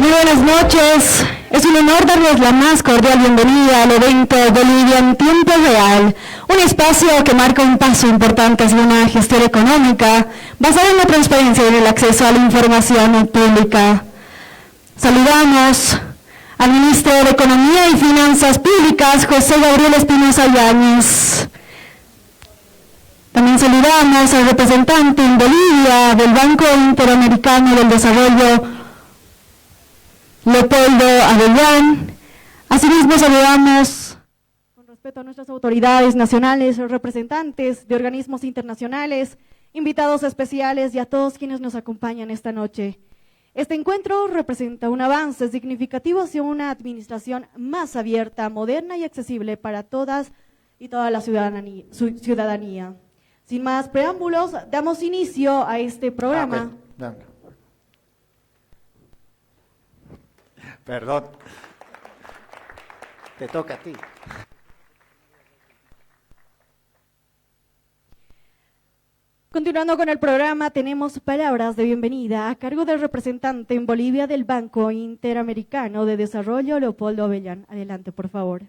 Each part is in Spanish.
Muy buenas noches. Es un honor darles la más cordial bienvenida al evento Bolivia en tiempo real, un espacio que marca un paso importante hacia una gestión económica basada en la transparencia y en el acceso a la información pública. Saludamos al ministro de Economía y Finanzas Públicas, José Gabriel Espinosa Yáñez. También saludamos al representante en Bolivia del Banco Interamericano del Desarrollo, Leopoldo Avellán. Asimismo saludamos con respeto a nuestras autoridades nacionales, representantes de organismos internacionales, invitados especiales y a todos quienes nos acompañan esta noche. Este encuentro representa un avance significativo hacia una administración más abierta, moderna y accesible para todas y toda la ciudadanía. Sin más preámbulos, damos inicio a este programa. Perdón, te toca a ti. Continuando con el programa, tenemos palabras de bienvenida a cargo del representante en Bolivia del Banco Interamericano de Desarrollo, Leopoldo Avellán. Adelante, por favor.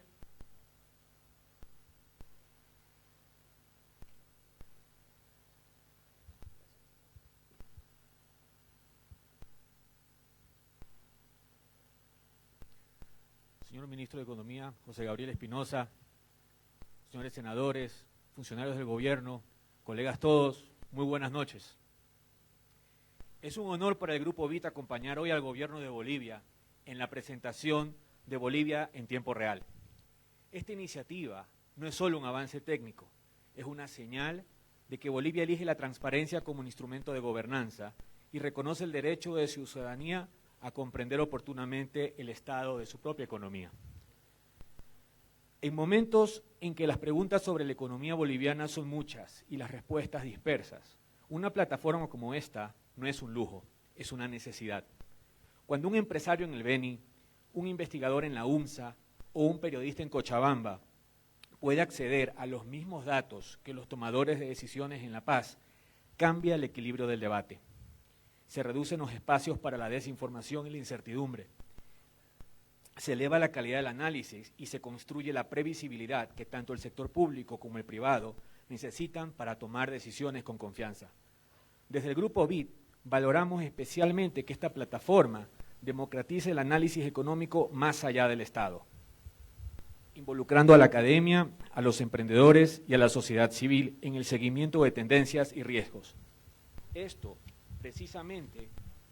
Señor Ministro de Economía, José Gabriel Espinosa, señores senadores, funcionarios del gobierno, colegas todos, muy buenas noches. Es un honor para el Grupo BIT acompañar hoy al gobierno de Bolivia en la presentación de Bolivia en tiempo real. Esta iniciativa no es solo un avance técnico, es una señal de que Bolivia elige la transparencia como un instrumento de gobernanza y reconoce el derecho de su ciudadanía a comprender oportunamente el estado de su propia economía. En momentos en que las preguntas sobre la economía boliviana son muchas y las respuestas dispersas, una plataforma como esta no es un lujo, es una necesidad. Cuando un empresario en el Beni, un investigador en la UMSA o un periodista en Cochabamba puede acceder a los mismos datos que los tomadores de decisiones en La Paz, cambia el equilibrio del debate. Se reducen los espacios para la desinformación y la incertidumbre. Se eleva la calidad del análisis y se construye la previsibilidad que tanto el sector público como el privado necesitan para tomar decisiones con confianza. Desde el Grupo BIT valoramos especialmente que esta plataforma democratice el análisis económico más allá del Estado, involucrando a la academia, a los emprendedores y a la sociedad civil en el seguimiento de tendencias y riesgos. Esto precisamente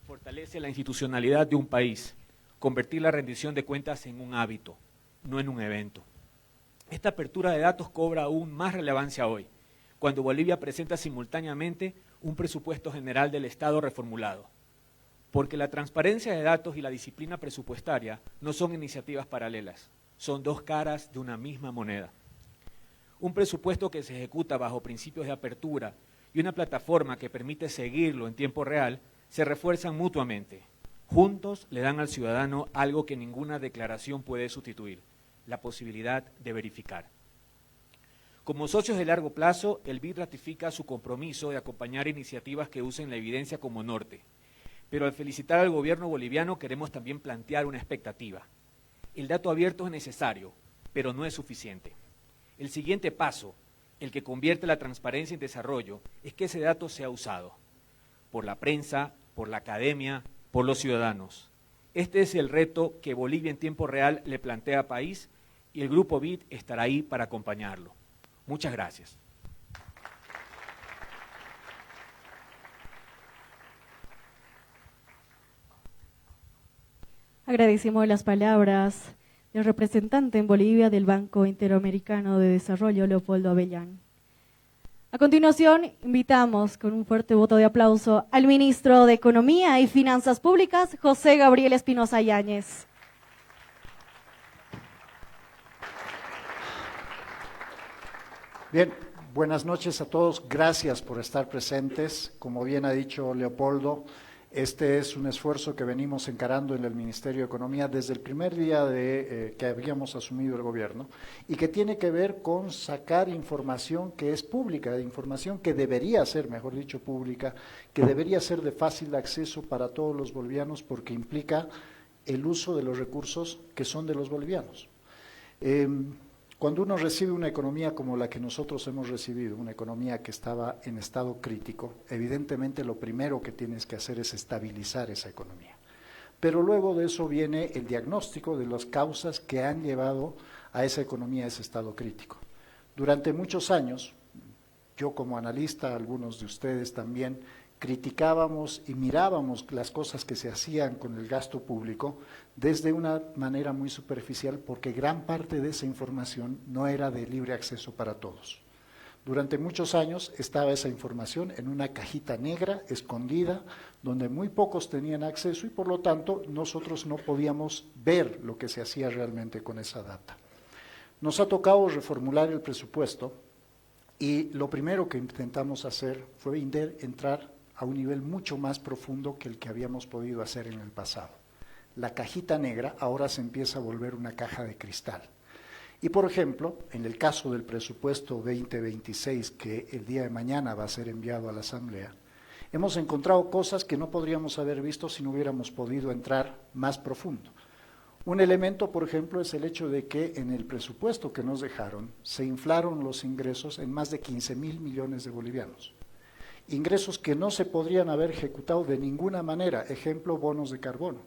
fortalece la institucionalidad de un país, convertir la rendición de cuentas en un hábito, no en un evento. Esta apertura de datos cobra aún más relevancia hoy, cuando Bolivia presenta simultáneamente un presupuesto general del Estado reformulado, porque la transparencia de datos y la disciplina presupuestaria no son iniciativas paralelas, son dos caras de una misma moneda. Un presupuesto que se ejecuta bajo principios de apertura y una plataforma que permite seguirlo en tiempo real, se refuerzan mutuamente. Juntos le dan al ciudadano algo que ninguna declaración puede sustituir, la posibilidad de verificar. Como socios de largo plazo, el BID ratifica su compromiso de acompañar iniciativas que usen la evidencia como norte. Pero al felicitar al gobierno boliviano queremos también plantear una expectativa. El dato abierto es necesario, pero no es suficiente. El siguiente paso, el que convierte la transparencia en desarrollo, es que ese dato sea usado por la prensa, por la academia, por los ciudadanos. Este es el reto que Bolivia en tiempo real le plantea al país y el Grupo BIT estará ahí para acompañarlo. Muchas gracias. Agradecemos las palabras del representante en Bolivia del Banco Interamericano de Desarrollo, Leopoldo Avellán. A continuación, invitamos con un fuerte voto de aplauso al ministro de Economía y Finanzas Públicas, José Gabriel Espinosa Yáñez. Bien, buenas noches a todos. Gracias por estar presentes. Como bien ha dicho Leopoldo, este es un esfuerzo que venimos encarando en el Ministerio de Economía desde el primer día que habíamos asumido el gobierno y que tiene que ver con sacar información que es pública, información que debería ser, mejor dicho, pública, que debería ser de fácil acceso para todos los bolivianos porque implica el uso de los recursos que son de los bolivianos. Cuando uno recibe una economía como la que nosotros hemos recibido, una economía que estaba en estado crítico, evidentemente lo primero que tienes que hacer es estabilizar esa economía. Pero luego de eso viene el diagnóstico de las causas que han llevado a esa economía a ese estado crítico. Durante muchos años, yo como analista, algunos de ustedes también, criticábamos y mirábamos las cosas que se hacían con el gasto público desde una manera muy superficial, porque gran parte de esa información no era de libre acceso para todos. Durante muchos años estaba esa información en una cajita negra, escondida, donde muy pocos tenían acceso y por lo tanto nosotros no podíamos ver lo que se hacía realmente con esa data. Nos ha tocado reformular el presupuesto y lo primero que intentamos hacer fue entrar a un nivel mucho más profundo que el que habíamos podido hacer en el pasado. La cajita negra ahora se empieza a volver una caja de cristal. Y por ejemplo, en el caso del presupuesto 2026, que el día de mañana va a ser enviado a la Asamblea, hemos encontrado cosas que no podríamos haber visto si no hubiéramos podido entrar más profundo. Un elemento, por ejemplo, es el hecho de que en el presupuesto que nos dejaron se inflaron los ingresos en más de 15.000 millones de bolivianos. Ingresos que no se podrían haber ejecutado de ninguna manera, ejemplo, bonos de carbono,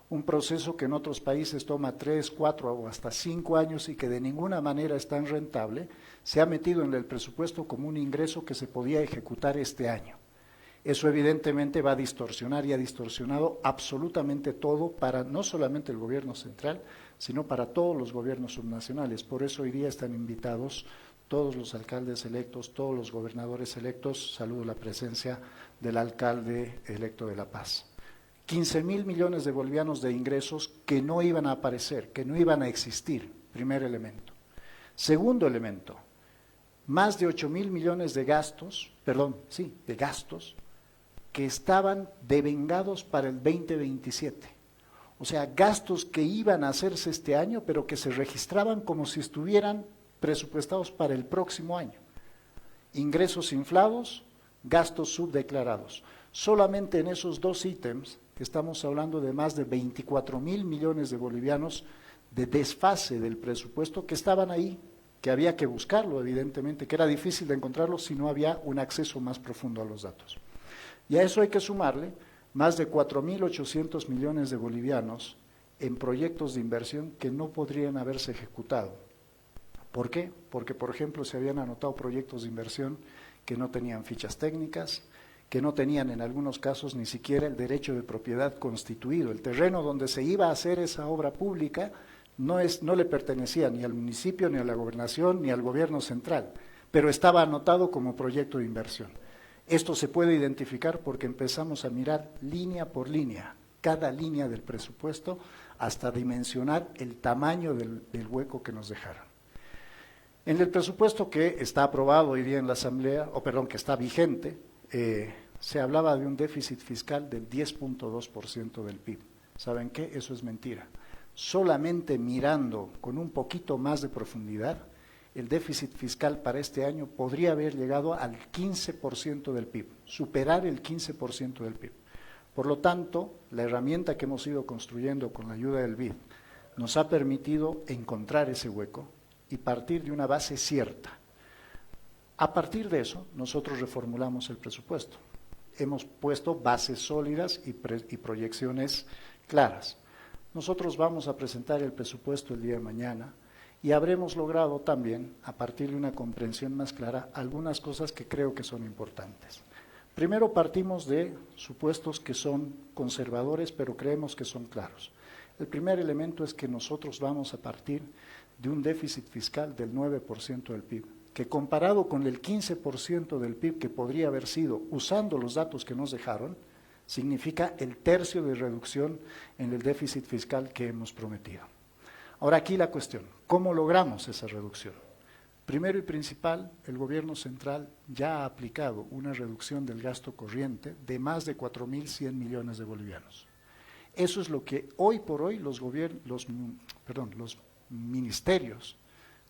un proceso que en otros países toma 3, 4 o hasta 5 años y que de ninguna manera es tan rentable, se ha metido en el presupuesto como un ingreso que se podía ejecutar este año. Eso evidentemente va a distorsionar y ha distorsionado absolutamente todo para no solamente el gobierno central, sino para todos los gobiernos subnacionales. Por eso hoy día están invitados todos los alcaldes electos, todos los gobernadores electos. Saludo la presencia del alcalde electo de La Paz. 15.000 millones de bolivianos de ingresos que no iban a aparecer, que no iban a existir, primer elemento. Segundo elemento, más de 8.000 millones de gastos, de gastos, que estaban devengados para el 2027. O sea, gastos que iban a hacerse este año, pero que se registraban como si estuvieran presupuestados para el próximo año. Ingresos inflados, gastos subdeclarados. Solamente en esos dos ítems estamos hablando de más de 24.000 millones de bolivianos de desfase del presupuesto que estaban ahí, que había que buscarlo evidentemente, que era difícil de encontrarlo si no había un acceso más profundo a los datos. Y a eso hay que sumarle más de 4.800 millones de bolivianos en proyectos de inversión que no podrían haberse ejecutado. ¿Por qué? Porque, por ejemplo, se habían anotado proyectos de inversión que no tenían fichas técnicas, que no tenían en algunos casos ni siquiera el derecho de propiedad constituido. El terreno donde se iba a hacer esa obra pública no le pertenecía ni al municipio, ni a la gobernación, ni al gobierno central, pero estaba anotado como proyecto de inversión. Esto se puede identificar porque empezamos a mirar línea por línea, cada línea del presupuesto, hasta dimensionar el tamaño del hueco que nos dejaron. En el presupuesto que está aprobado hoy día en la Asamblea, que está vigente, se hablaba de un déficit fiscal del 10.2% del PIB. ¿Saben qué? Eso es mentira. Solamente mirando con un poquito más de profundidad, el déficit fiscal para este año podría haber llegado al 15% del PIB, superar el 15% del PIB. Por lo tanto, la herramienta que hemos ido construyendo con la ayuda del BID nos ha permitido encontrar ese hueco y partir de una base cierta. A partir de eso, nosotros reformulamos el presupuesto. Hemos puesto bases sólidas y proyecciones claras. Nosotros vamos a presentar el presupuesto el día de mañana y habremos logrado también, a partir de una comprensión más clara, algunas cosas que creo que son importantes. Primero partimos de supuestos que son conservadores, pero creemos que son claros. El primer elemento es que nosotros vamos a partir de un déficit fiscal del 9% del PIB, que comparado con el 15% del PIB que podría haber sido, usando los datos que nos dejaron, significa el tercio de reducción en el déficit fiscal que hemos prometido. Ahora aquí la cuestión, ¿cómo logramos esa reducción? Primero y principal, el gobierno central ya ha aplicado una reducción del gasto corriente de más de 4.100 millones de bolivianos. Eso es lo que hoy por hoy los ministerios,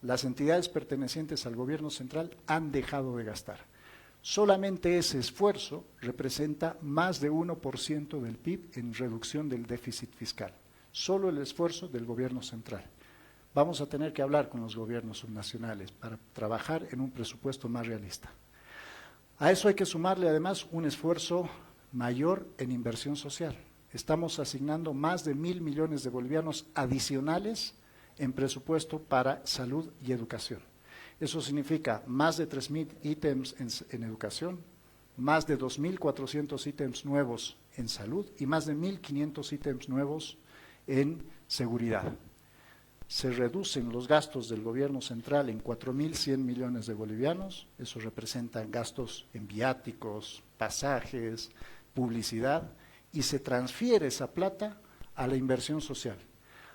las entidades pertenecientes al gobierno central han dejado de gastar. Solamente ese esfuerzo representa más de 1% del PIB en reducción del déficit fiscal. solo el esfuerzo del gobierno central. Vamos a tener que hablar con los gobiernos subnacionales para trabajar en un presupuesto más realista. A eso hay que sumarle además un esfuerzo mayor en inversión social. Estamos asignando más de 1.000 millones de bolivianos adicionales en presupuesto para salud y educación. Eso significa más de 3.000 ítems en educación, más de 2.400 ítems nuevos en salud y más de 1.500 ítems nuevos en seguridad. Se reducen los gastos del gobierno central en 4.100 millones de bolivianos, eso representa gastos en viáticos, pasajes, publicidad, y se transfiere esa plata a la inversión social.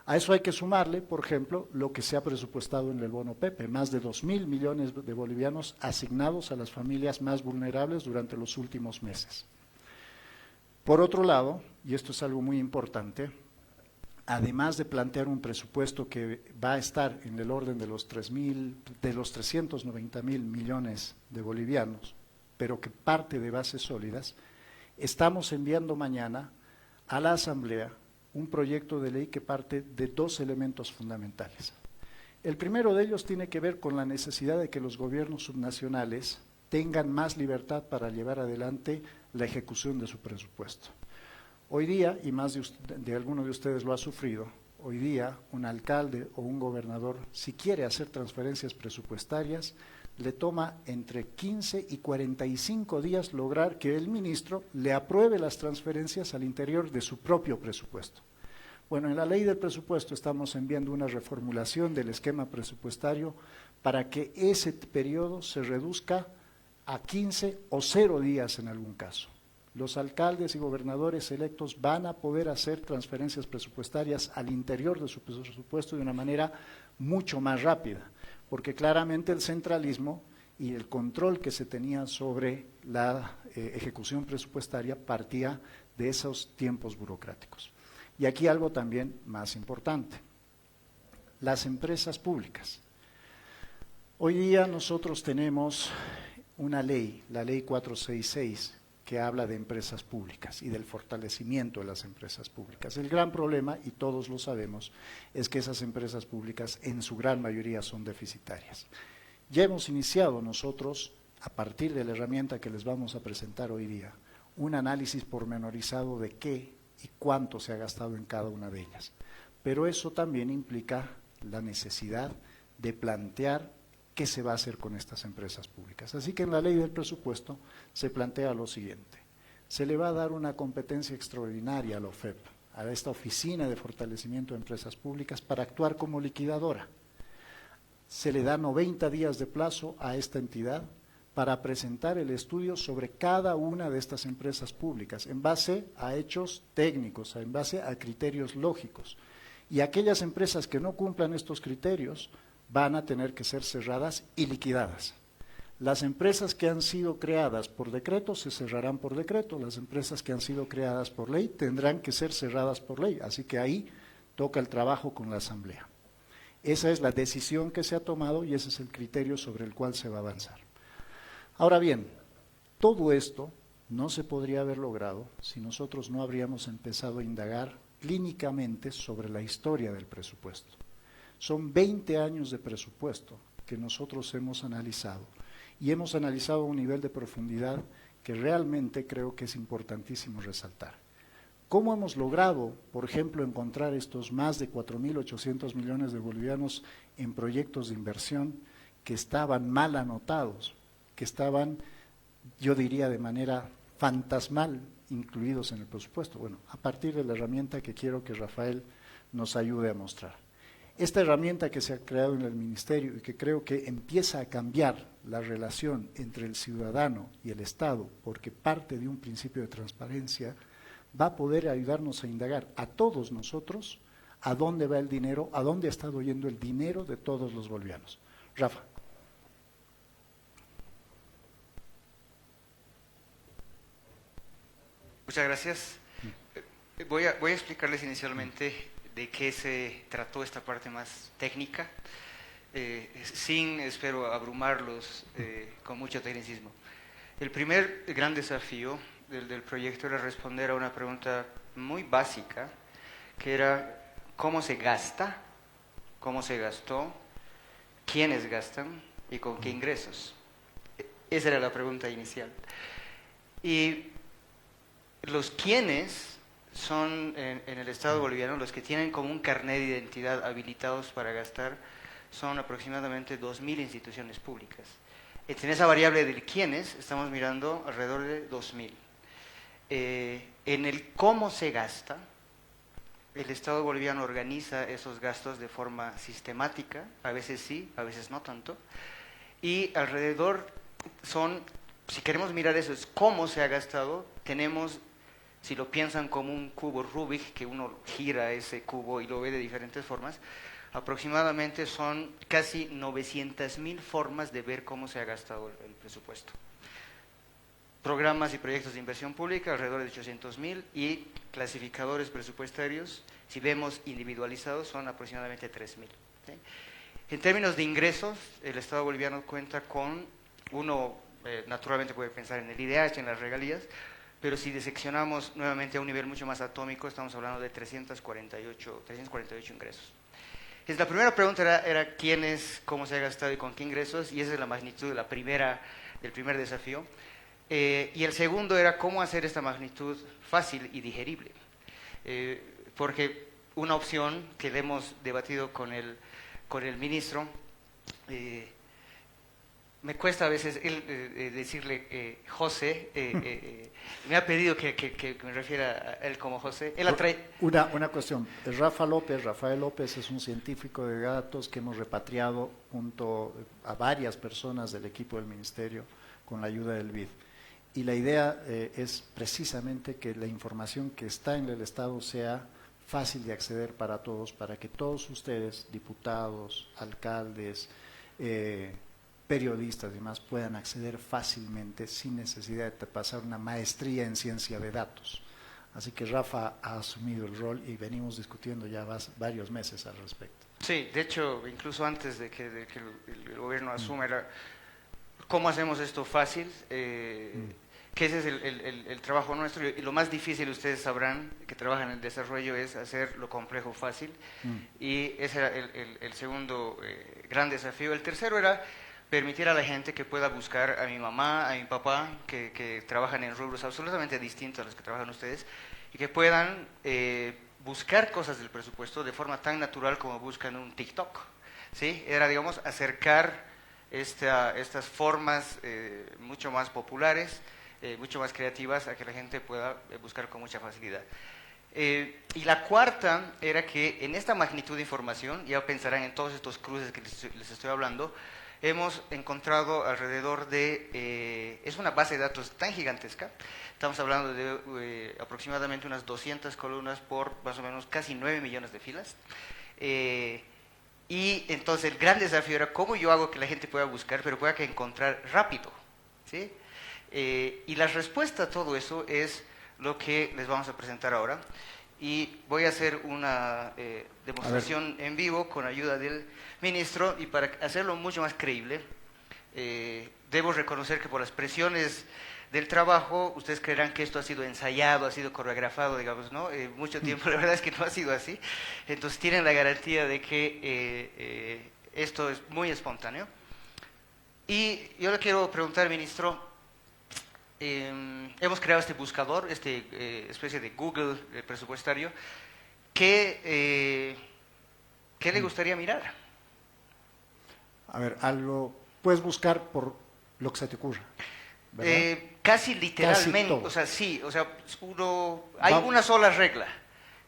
A eso hay que sumarle, por ejemplo, lo que se ha presupuestado en el bono Pepe, más de 2.000 millones de bolivianos asignados a las familias más vulnerables durante los últimos meses. Por otro lado, y esto es algo muy importante, además de plantear un presupuesto que va a estar en el orden de los 390.000 millones de bolivianos, pero que parte de bases sólidas, estamos enviando mañana a la Asamblea un proyecto de ley que parte de dos elementos fundamentales. El primero de ellos tiene que ver con la necesidad de que los gobiernos subnacionales tengan más libertad para llevar adelante la ejecución de su presupuesto. Hoy día, y más de alguno de ustedes lo ha sufrido, hoy día un alcalde o un gobernador, si quiere hacer transferencias presupuestarias, le toma entre 15 y 45 días lograr que el ministro le apruebe las transferencias al interior de su propio presupuesto. Bueno, en la ley del presupuesto estamos enviando una reformulación del esquema presupuestario para que ese periodo se reduzca a 15 o 0 días en algún caso. Los alcaldes y gobernadores electos van a poder hacer transferencias presupuestarias al interior de su presupuesto de una manera mucho más rápida, porque claramente el centralismo y el control que se tenía sobre la ejecución presupuestaria partía de esos tiempos burocráticos. Y aquí algo también más importante, las empresas públicas. Hoy día nosotros tenemos una ley, la ley 466, que habla de empresas públicas y del fortalecimiento de las empresas públicas. El gran problema, y todos lo sabemos, es que esas empresas públicas en su gran mayoría son deficitarias. Ya hemos iniciado nosotros, a partir de la herramienta que les vamos a presentar hoy día, un análisis pormenorizado de qué y cuánto se ha gastado en cada una de ellas. Pero eso también implica la necesidad de plantear qué se va a hacer con estas empresas públicas. Así que en la ley del presupuesto se plantea lo siguiente: se le va a dar una competencia extraordinaria a la OFEP, a esta Oficina de Fortalecimiento de Empresas Públicas, para actuar como liquidadora. Se le da 90 días de plazo a esta entidad para presentar el estudio sobre cada una de estas empresas públicas en base a hechos técnicos, en base a criterios lógicos. Y aquellas empresas que no cumplan estos criterios van a tener que ser cerradas y liquidadas. Las empresas que han sido creadas por decreto se cerrarán por decreto, las empresas que han sido creadas por ley tendrán que ser cerradas por ley, así que ahí toca el trabajo con la Asamblea. Esa es la decisión que se ha tomado y ese es el criterio sobre el cual se va a avanzar. Ahora bien, todo esto no se podría haber logrado si nosotros no habríamos empezado a indagar clínicamente sobre la historia del presupuesto. Son 20 años de presupuesto que nosotros hemos analizado y hemos analizado a un nivel de profundidad que realmente creo que es importantísimo resaltar. ¿Cómo hemos logrado, por ejemplo, encontrar estos más de 4.800 millones de bolivianos en proyectos de inversión que estaban mal anotados, que estaban, yo diría, de manera fantasmal incluidos en el presupuesto? Bueno, a partir de la herramienta que quiero que Rafael nos ayude a mostrar. Esta herramienta que se ha creado en el Ministerio y que creo que empieza a cambiar la relación entre el ciudadano y el Estado, porque parte de un principio de transparencia, va a poder ayudarnos a indagar a todos nosotros a dónde va el dinero, a dónde ha estado yendo el dinero de todos los bolivianos. Rafa. Muchas gracias. Voy a explicarles inicialmente de qué se trató esta parte más técnica, sin, espero, abrumarlos con mucho tecnicismo. El primer gran desafío del proyecto era responder a una pregunta muy básica, que era cómo se gasta, cómo se gastó, quiénes gastan y con qué ingresos. Esa era la pregunta inicial. Y los quiénes son en el Estado boliviano, los que tienen como un carnet de identidad habilitados para gastar, son aproximadamente 2.000 instituciones públicas. En esa variable del quiénes estamos mirando alrededor de 2.000. En el cómo se gasta, el Estado boliviano organiza esos gastos de forma sistemática, a veces sí, a veces no tanto, y alrededor son, si queremos mirar eso, es cómo se ha gastado, tenemos, si lo piensan como un cubo Rubik, que uno gira ese cubo y lo ve de diferentes formas, aproximadamente son casi 900.000 formas de ver cómo se ha gastado el presupuesto. Programas y proyectos de inversión pública, alrededor de 800.000, y clasificadores presupuestarios, si vemos individualizados, son aproximadamente 3.000. ¿Sí? En términos de ingresos, el Estado boliviano cuenta con, uno naturalmente puede pensar en el IDH, en las regalías, pero si diseccionamos nuevamente a un nivel mucho más atómico, estamos hablando de 348 ingresos. Entonces, la primera pregunta era quién es, cómo se ha gastado y con qué ingresos, y esa es la magnitud del primer desafío. Y el segundo era cómo hacer esta magnitud fácil y digerible. Porque una opción que le hemos debatido con el ministro, me cuesta a veces decirle José, me ha pedido que me refiera a él como José. Él una cuestión, Rafael López es un científico de datos que hemos repatriado junto a varias personas del equipo del ministerio con la ayuda del BID. Y la idea es precisamente que la información que está en el Estado sea fácil de acceder para todos, para que todos ustedes, diputados, alcaldes, periodistas y demás, puedan acceder fácilmente sin necesidad de pasar una maestría en ciencia de datos. Así que Rafa ha asumido el rol y venimos discutiendo ya varios meses al respecto. Sí, de hecho, incluso antes de que el gobierno asuma, era cómo hacemos esto fácil, que ese es el trabajo nuestro, y lo más difícil, ustedes sabrán, que trabajan en el desarrollo, es hacer lo complejo fácil, y ese era el segundo gran desafío. El tercero era permitir a la gente que pueda buscar, a mi mamá, a mi papá, que trabajan en rubros absolutamente distintos a los que trabajan ustedes, y que puedan buscar cosas del presupuesto de forma tan natural como buscan un TikTok, ¿sí? Era, digamos, acercar estas formas mucho más populares, mucho más creativas, a que la gente pueda buscar con mucha facilidad. Y la cuarta era que en esta magnitud de información, ya pensarán en todos estos cruces que les estoy hablando, hemos encontrado alrededor de, es una base de datos tan gigantesca, estamos hablando de aproximadamente unas 200 columnas por más o menos casi 9 millones de filas. Y entonces el gran desafío era cómo yo hago que la gente pueda buscar, pero pueda que encontrar rápido, ¿sí? Y la respuesta a todo eso es lo que les vamos a presentar ahora. Y voy a hacer una demostración en vivo con ayuda del ministro, y para hacerlo mucho más creíble, debo reconocer que por las presiones del trabajo, ustedes creerán que esto ha sido ensayado, ha sido coreografado, digamos, ¿no? Mucho tiempo, la verdad es que no ha sido así. Entonces tienen la garantía de que esto es muy espontáneo. Y yo le quiero preguntar, ministro, hemos creado este buscador, especie de Google presupuestario. ¿Qué le gustaría mirar? A ver, algo puedes buscar por lo que se te ocurra, ¿verdad? Casi literalmente, Casi o sea, sí, o sea, hay una sola regla,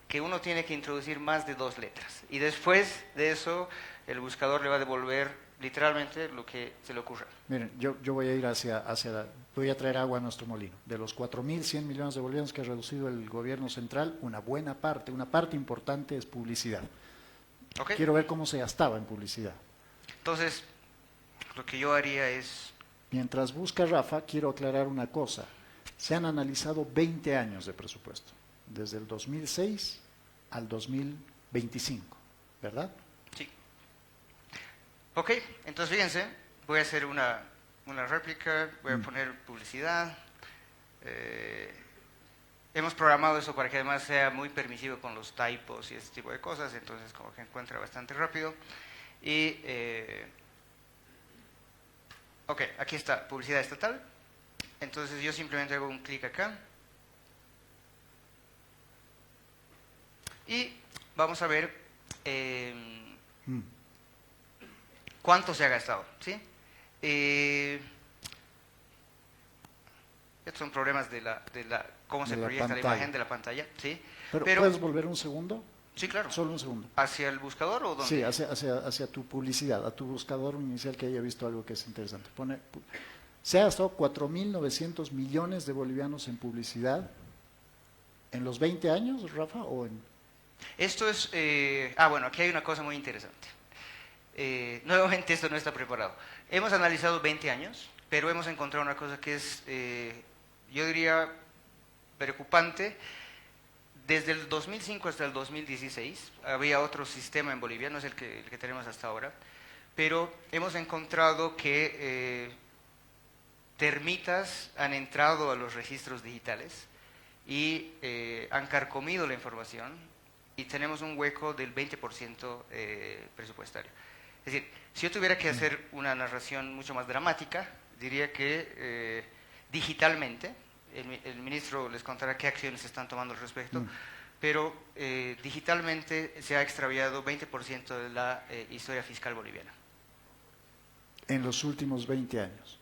que uno tiene que introducir más de 2 letras, y después de eso el buscador le va a devolver literalmente lo que se le ocurra. Miren, yo voy a ir voy a traer agua a nuestro molino. De los 4.100 millones de bolivianos que ha reducido el gobierno central, una parte importante es publicidad. Okay. Quiero ver cómo se gastaba en publicidad. Entonces, lo que yo haría es... Mientras busca Rafa, quiero aclarar una cosa. Se han analizado 20 años de presupuesto, desde el 2006 al 2025, ¿verdad? Sí. Ok, entonces fíjense, voy a hacer una réplica, voy a poner publicidad, hemos programado eso para que además sea muy permisivo con los typos y ese tipo de cosas, entonces como que encuentra bastante rápido. Y, ok, aquí está, publicidad estatal. Entonces yo simplemente hago un clic acá. Y vamos a ver cuánto se ha gastado, ¿sí? Estos son problemas de cómo se proyecta la imagen de la pantalla, ¿sí? Pero ¿puedes volver un segundo? Sí, claro. Solo un segundo. ¿Hacia el buscador o dónde? Sí, hacia tu publicidad, a tu buscador inicial que haya visto algo que es interesante. Se ha gastado 4.900 millones de bolivianos en publicidad en los 20 años, Rafa, o en... Esto es... bueno, aquí hay una cosa muy interesante. Nuevamente esto no está preparado. Hemos analizado 20 años, pero hemos encontrado una cosa que es, yo diría, preocupante. Desde el 2005 hasta el 2016 había otro sistema en Bolivia, no es el que tenemos hasta ahora, pero hemos encontrado que termitas han entrado a los registros digitales y han carcomido la información y tenemos un hueco del 20% presupuestario. Es decir, si yo tuviera que hacer una narración mucho más dramática, diría que digitalmente, el ministro les contará qué acciones se están tomando al respecto, pero digitalmente se ha extraviado 20% de la historia fiscal boliviana. En los últimos 20 años.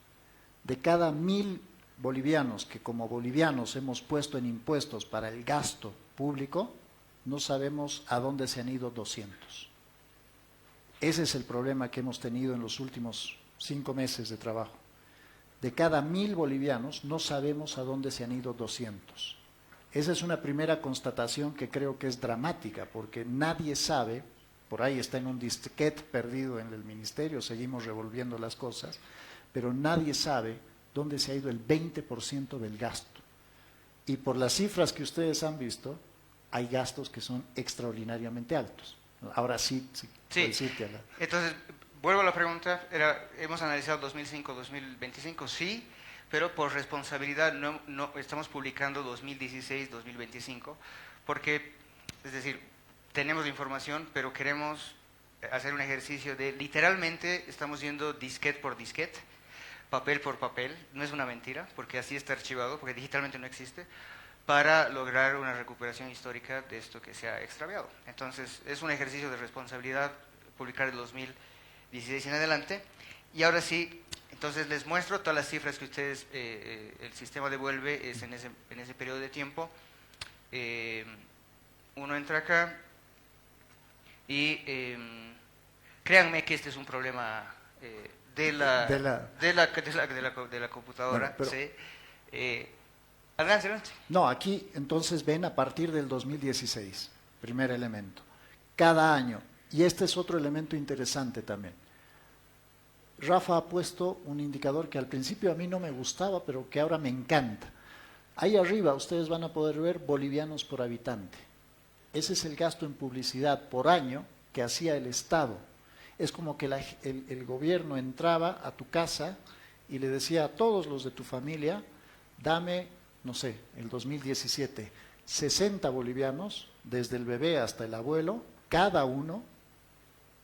De cada 1.000 bolivianos que como bolivianos hemos puesto en impuestos para el gasto público, no sabemos a dónde se han ido 200. Ese es el problema que hemos tenido en los últimos 5 meses de trabajo. De cada 1.000 bolivianos no sabemos a dónde se han ido 200. Esa es una primera constatación que creo que es dramática, porque nadie sabe, por ahí está en un disquete perdido en el ministerio, seguimos revolviendo las cosas, pero nadie sabe dónde se ha ido el 20% del gasto. Y por las cifras que ustedes han visto, hay gastos que son extraordinariamente altos. Ahora sí. Entonces, vuelvo a la pregunta, hemos analizado 2005-2025, sí, pero por responsabilidad no estamos publicando 2016-2025, porque, es decir, tenemos información, pero queremos hacer un ejercicio de, literalmente, estamos yendo disquete por disquete, papel por papel, no es una mentira, porque así está archivado, porque digitalmente no existe, para lograr una recuperación histórica de esto que se ha extraviado. Entonces, es un ejercicio de responsabilidad publicar el 2016 en adelante. Y ahora sí, entonces les muestro todas las cifras que ustedes, el sistema devuelve es en ese periodo de tiempo. Uno entra acá y créanme que este es un problema de la computadora. Bueno, ¿sí? Adelante. No, aquí entonces ven a partir del 2016, primer elemento. Cada año, y este es otro elemento interesante también. Rafa ha puesto un indicador que al principio a mí no me gustaba, pero que ahora me encanta. Ahí arriba ustedes van a poder ver bolivianos por habitante. Ese es el gasto en publicidad por año que hacía el Estado. Es como que el gobierno entraba a tu casa y le decía a todos los de tu familia, dame, no sé, el 2017, 60 bolivianos, desde el bebé hasta el abuelo, cada uno,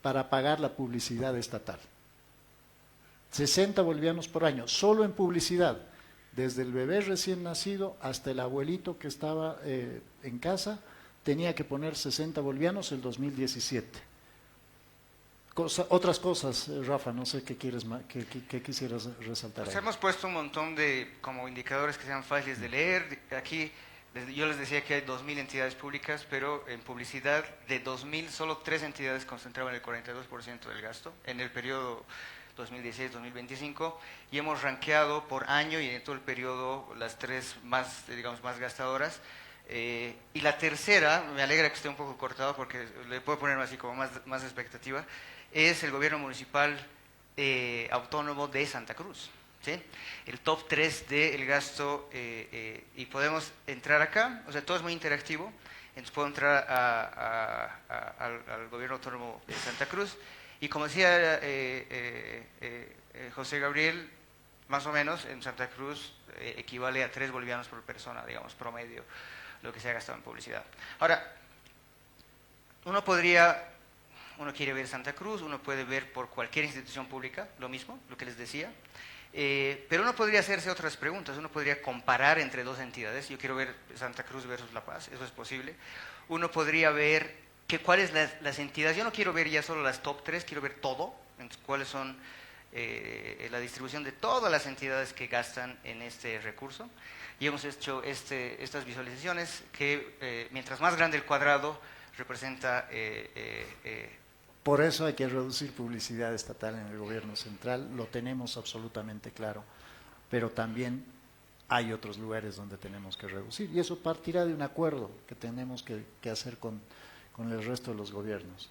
para pagar la publicidad estatal. 60 bolivianos por año, solo en publicidad, desde el bebé recién nacido hasta el abuelito que estaba en casa, tenía que poner 60 bolivianos el 2017. Otras cosas, Rafa, no sé qué quisieras resaltar. Pues hemos puesto un montón de como indicadores que sean fáciles de leer. Aquí yo les decía que hay 2.000 entidades públicas, pero en publicidad de 2.000 solo 3 entidades concentraban el 42% del gasto en el periodo 2016-2025 y hemos rankeado por año y en todo el periodo las 3 más, digamos, más gastadoras. Y la tercera, me alegra que esté un poco cortado porque le puedo poner así como más expectativa, es el gobierno municipal autónomo de Santa Cruz. ¿Sí? El top 3 del gasto, y podemos entrar acá, o sea, todo es muy interactivo, entonces puedo entrar al gobierno autónomo de Santa Cruz, y como decía José Gabriel, más o menos en Santa Cruz equivale a 3 bolivianos por persona, digamos, promedio. lo que se ha gastado en publicidad. Ahora, uno quiere ver Santa Cruz, uno puede ver por cualquier institución pública, lo mismo, lo que les decía, pero uno podría hacerse otras preguntas, uno podría comparar entre dos entidades. Yo quiero ver Santa Cruz versus La Paz, eso es posible. Uno podría ver cuáles las entidades, yo no quiero ver ya solo las top 3, quiero ver todo, entonces, cuáles son la distribución de todas las entidades que gastan en este recurso. Y hemos hecho estas visualizaciones que mientras más grande el cuadrado representa... Por eso hay que reducir publicidad estatal en el gobierno central, lo tenemos absolutamente claro, pero también hay otros lugares donde tenemos que reducir, y eso partirá de un acuerdo que tenemos que hacer con el resto de los gobiernos.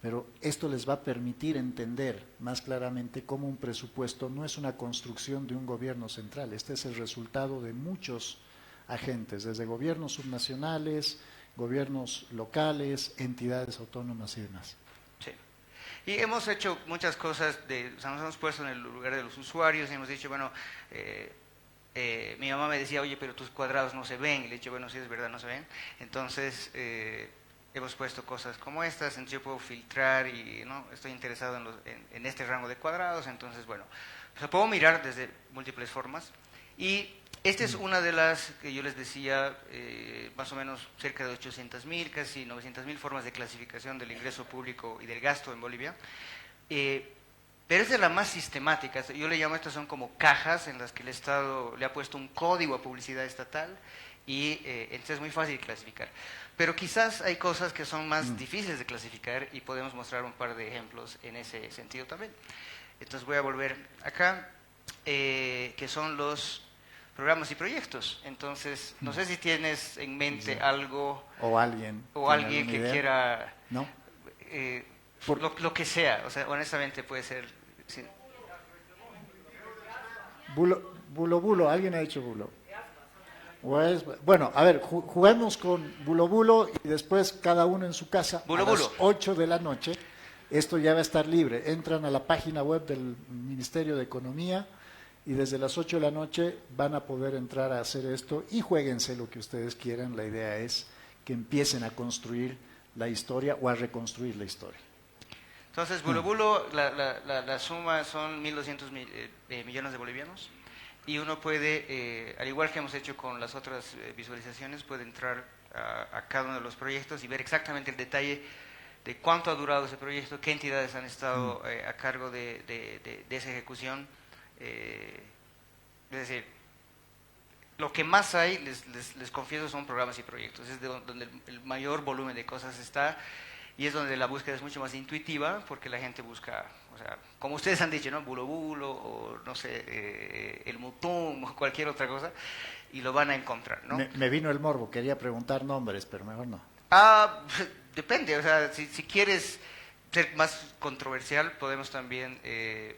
Pero esto les va a permitir entender más claramente cómo un presupuesto no es una construcción de un gobierno central, este es el resultado de muchos agentes, desde gobiernos subnacionales, gobiernos locales, entidades autónomas y demás. Sí. Y hemos hecho muchas cosas, o sea, nos hemos puesto en el lugar de los usuarios y hemos dicho, bueno, mi mamá me decía, oye, pero tus cuadrados no se ven, y le he dicho, bueno, sí, es verdad, no se ven. Entonces, hemos puesto cosas como estas, entonces yo puedo filtrar y no estoy interesado en este rango de cuadrados, entonces, bueno, o sea, puedo mirar desde múltiples formas. Y esta es una de las que yo les decía, más o menos cerca de 800.000, casi 900.000 formas de clasificación del ingreso público y del gasto en Bolivia. Pero es de la más sistemática. Yo le llamo, estas son como cajas en las que el Estado le ha puesto un código a publicidad estatal y entonces es muy fácil de clasificar. Pero quizás hay cosas que son más difíciles de clasificar y podemos mostrar un par de ejemplos en ese sentido también. Entonces voy a volver acá, que son los programas y proyectos. Entonces, no sé si tienes en mente algo... O alguien que quiera... ¿No? Lo que sea, o sea, honestamente puede ser... Sí. Bulo, alguien ha dicho bulo. Bueno, a ver, juguemos con bulo y después cada uno en su casa a las 8 de la noche. Esto ya va a estar libre. Entran a la página web del Ministerio de Economía y desde las 8 de la noche van a poder entrar a hacer esto y juéguense lo que ustedes quieran. La idea es que empiecen a construir la historia o a reconstruir la historia. Entonces, Bulo, la suma son 1.200 millones de bolivianos y uno puede, al igual que hemos hecho con las otras visualizaciones, puede entrar a cada uno de los proyectos y ver exactamente el detalle de cuánto ha durado ese proyecto, qué entidades han estado a cargo de esa ejecución. Es decir, lo que más hay, les confieso, son programas y proyectos. Es de donde el mayor volumen de cosas está y es donde la búsqueda es mucho más intuitiva porque la gente busca, o sea, como ustedes han dicho, ¿no? Bulo o no sé, el Mutum o cualquier otra cosa y lo van a encontrar, ¿no? Me vino el morbo, quería preguntar nombres, pero mejor no. Depende, o sea, si quieres ser más controversial, podemos también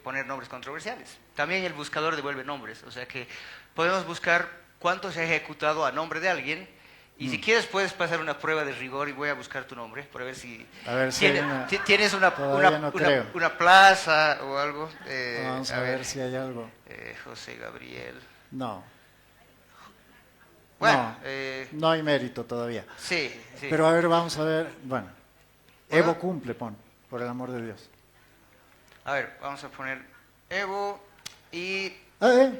poner nombres controversiales. También el buscador devuelve nombres, o sea que podemos buscar cuánto se ha ejecutado a nombre de alguien y si quieres puedes pasar una prueba de rigor y voy a buscar tu nombre para ver si tienes una plaza o algo. Vamos a ver si hay algo. José Gabriel. No. Bueno, no hay mérito todavía. Sí. Pero a ver, vamos a ver. Bueno, Evo cumple, por el amor de Dios. A ver, vamos a poner Evo y...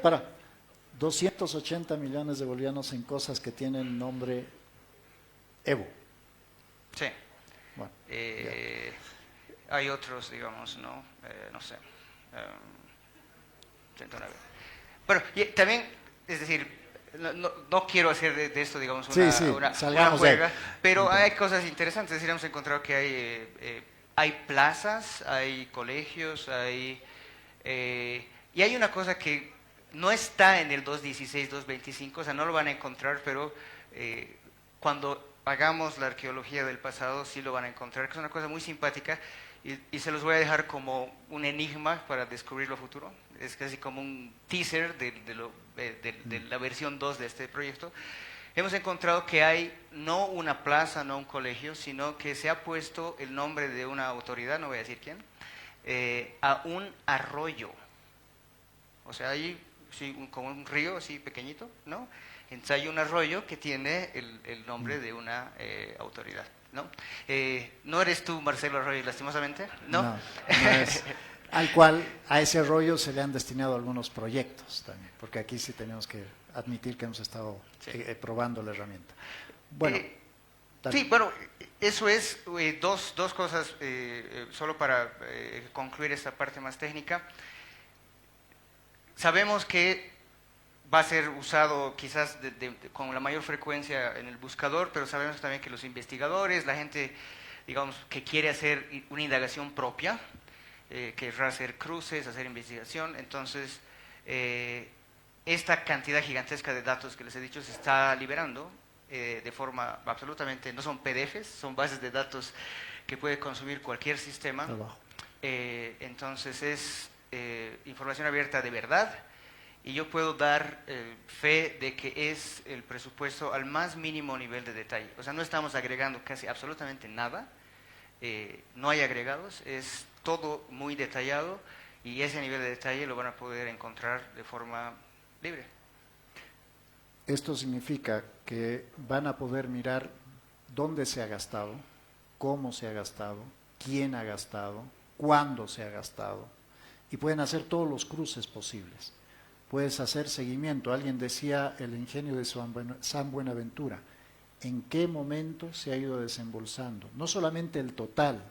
Para. 280 millones de bolivianos en cosas que tienen nombre Evo. Sí. Bueno, hay otros, digamos, ¿no? No sé. 109. Bueno, y también, es decir, no quiero hacer de esto, digamos, una juega, pero hay cosas interesantes. Es decir, hemos encontrado que hay plazas, hay colegios, y hay una cosa que no está en el 216, 225, o sea, no lo van a encontrar, pero cuando hagamos la arqueología del pasado sí lo van a encontrar, que es una cosa muy simpática y se los voy a dejar como un enigma para descubrir lo futuro. Es casi como un teaser de la versión 2 de este proyecto. Hemos encontrado que hay no una plaza, no un colegio, sino que se ha puesto el nombre de una autoridad, no voy a decir quién, a un arroyo. O sea, hay... Sí, como un río así pequeñito, ¿no? Entonces hay un arroyo que tiene el nombre de una autoridad, ¿no? ¿No eres tú, Marcelo Arroyo, lastimosamente? No, no es, al cual a ese arroyo se le han destinado algunos proyectos también, porque aquí sí tenemos que admitir que hemos estado probando la herramienta. Bueno, sí, bueno, eso es dos cosas, solo para concluir esta parte más técnica. Sabemos que va a ser usado quizás con la mayor frecuencia en el buscador, pero sabemos también que los investigadores, la gente, digamos, que quiere hacer una indagación propia, querrá hacer cruces, hacer investigación, entonces esta cantidad gigantesca de datos que les he dicho se está liberando de forma absolutamente, no son PDFs, son bases de datos que puede consumir cualquier sistema. Entonces es información abierta de verdad, y yo puedo dar fe de que es el presupuesto al más mínimo nivel de detalle. O sea, no estamos agregando casi absolutamente nada, no hay agregados, es todo muy detallado, y ese nivel de detalle lo van a poder encontrar de forma libre. Esto significa que van a poder mirar dónde se ha gastado, cómo se ha gastado, quién ha gastado, cuándo se ha gastado, y pueden hacer todos los cruces posibles. Puedes hacer seguimiento. Alguien decía el ingenio de San Buenaventura, en qué momento se ha ido desembolsando, no solamente el total,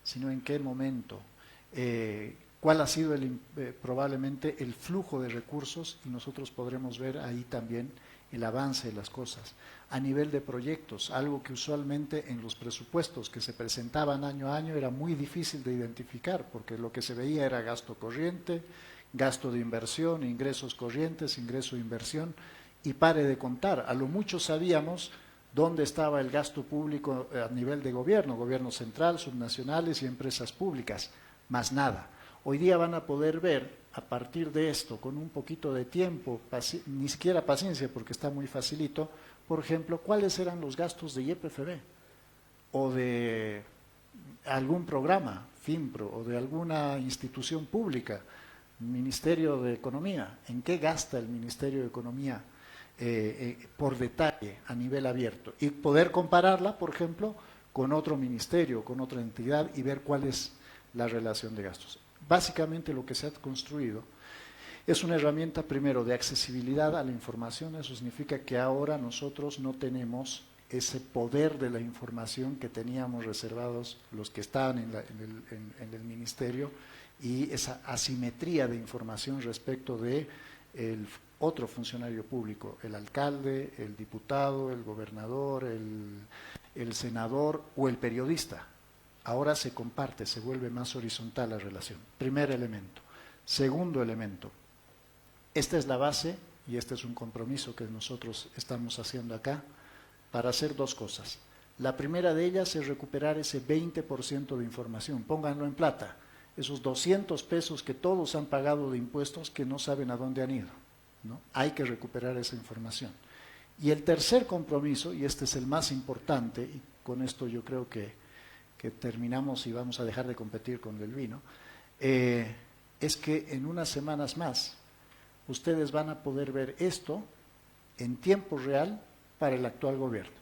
sino en qué momento, cuál ha sido probablemente el flujo de recursos, y nosotros podremos ver ahí también el avance de las cosas. A nivel de proyectos, algo que usualmente en los presupuestos que se presentaban año a año era muy difícil de identificar, porque lo que se veía era gasto corriente, gasto de inversión, ingresos corrientes, ingreso de inversión, y pare de contar. A lo mucho sabíamos dónde estaba el gasto público a nivel de gobierno, gobierno central, subnacionales y empresas públicas, más nada. Hoy día van a poder ver, a partir de esto, con un poquito de tiempo, ni siquiera paciencia porque está muy facilito, por ejemplo, cuáles eran los gastos de YPFB o de algún programa, FIMPRO, o de alguna institución pública, Ministerio de Economía, en qué gasta el Ministerio de Economía por detalle a nivel abierto, y poder compararla, por ejemplo, con otro ministerio, con otra entidad, y ver cuál es la relación de gastos. Básicamente lo que se ha construido es una herramienta primero de accesibilidad a la información. Eso significa que ahora nosotros no tenemos ese poder de la información que teníamos reservados los que estaban en el ministerio, y esa asimetría de información respecto de el otro funcionario público, el alcalde, el diputado, el gobernador, el senador o el periodista. Ahora se comparte, se vuelve más horizontal la relación. Primer elemento. Segundo elemento, esta es la base, y este es un compromiso que nosotros estamos haciendo acá, para hacer dos cosas. La primera de ellas es recuperar ese 20% de información, pónganlo en plata, esos 200 pesos que todos han pagado de impuestos que no saben a dónde han ido, ¿no? Hay que recuperar esa información. Y el tercer compromiso, y este es el más importante, y con esto yo creo que terminamos y vamos a dejar de competir con el vino, es que en unas semanas más ustedes van a poder ver esto en tiempo real para el actual gobierno.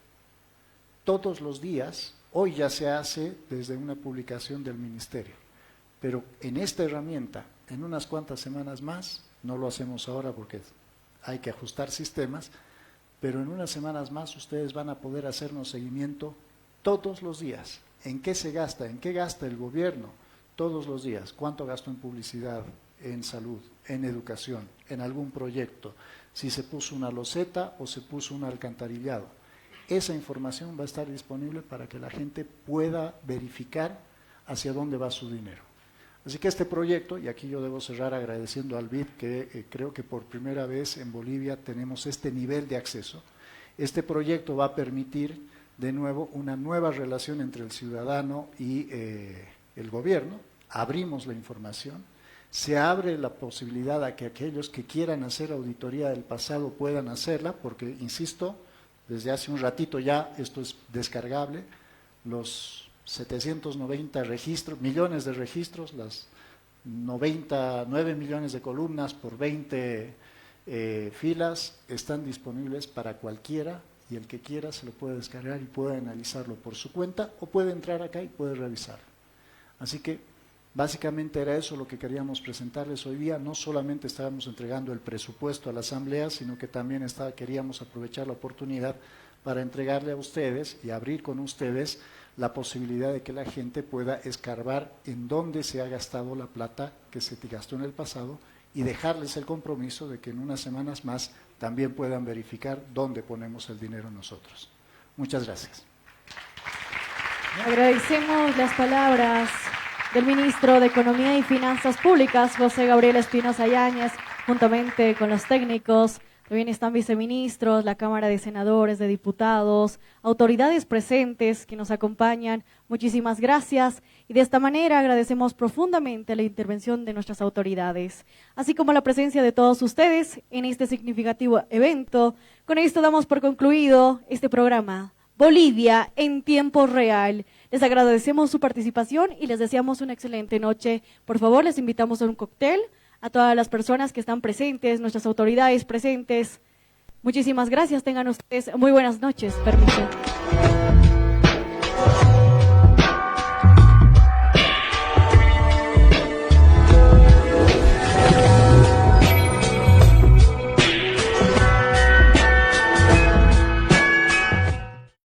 Todos los días, hoy ya se hace desde una publicación del ministerio, pero en esta herramienta, en unas cuantas semanas más, no lo hacemos ahora porque hay que ajustar sistemas, pero en unas semanas más ustedes van a poder hacernos seguimiento todos los días. ¿En qué se gasta? ¿En qué gasta el gobierno? Todos los días. ¿Cuánto gasto en publicidad, en salud, en educación, en algún proyecto? Si se puso una loseta o se puso un alcantarillado. Esa información va a estar disponible para que la gente pueda verificar hacia dónde va su dinero. Así que este proyecto, y aquí yo debo cerrar agradeciendo al BID, que creo que por primera vez en Bolivia tenemos este nivel de acceso. Este proyecto va a permitir de nuevo una nueva relación entre el ciudadano y el gobierno. Abrimos la información, se abre la posibilidad a que aquellos que quieran hacer auditoría del pasado puedan hacerla, porque, insisto, desde hace un ratito ya esto es descargable, los 790 registros, millones de registros, las 99 millones de columnas por 20 filas están disponibles para cualquiera y el que quiera se lo puede descargar y puede analizarlo por su cuenta o puede entrar acá y puede revisar. Así que básicamente era eso lo que queríamos presentarles hoy día. No solamente estábamos entregando el presupuesto a la Asamblea, sino que también queríamos aprovechar la oportunidad para entregarle a ustedes y abrir con ustedes la posibilidad de que la gente pueda escarbar en dónde se ha gastado la plata que se gastó en el pasado y dejarles el compromiso de que en unas semanas más también puedan verificar dónde ponemos el dinero nosotros. Muchas gracias. Agradecemos las palabras del ministro de Economía y Finanzas Públicas, José Gabriel Espinosa Yáñez, juntamente con los técnicos. También están viceministros, la Cámara de Senadores, de Diputados, autoridades presentes que nos acompañan. Muchísimas gracias. Y de esta manera agradecemos profundamente la intervención de nuestras autoridades, así como la presencia de todos ustedes en este significativo evento. Con esto damos por concluido este programa, Bolivia en tiempo real. Les agradecemos su participación y les deseamos una excelente noche. Por favor, les invitamos a un cóctel. A todas las personas que están presentes, nuestras autoridades presentes. Muchísimas gracias, tengan ustedes muy buenas noches. Permiso.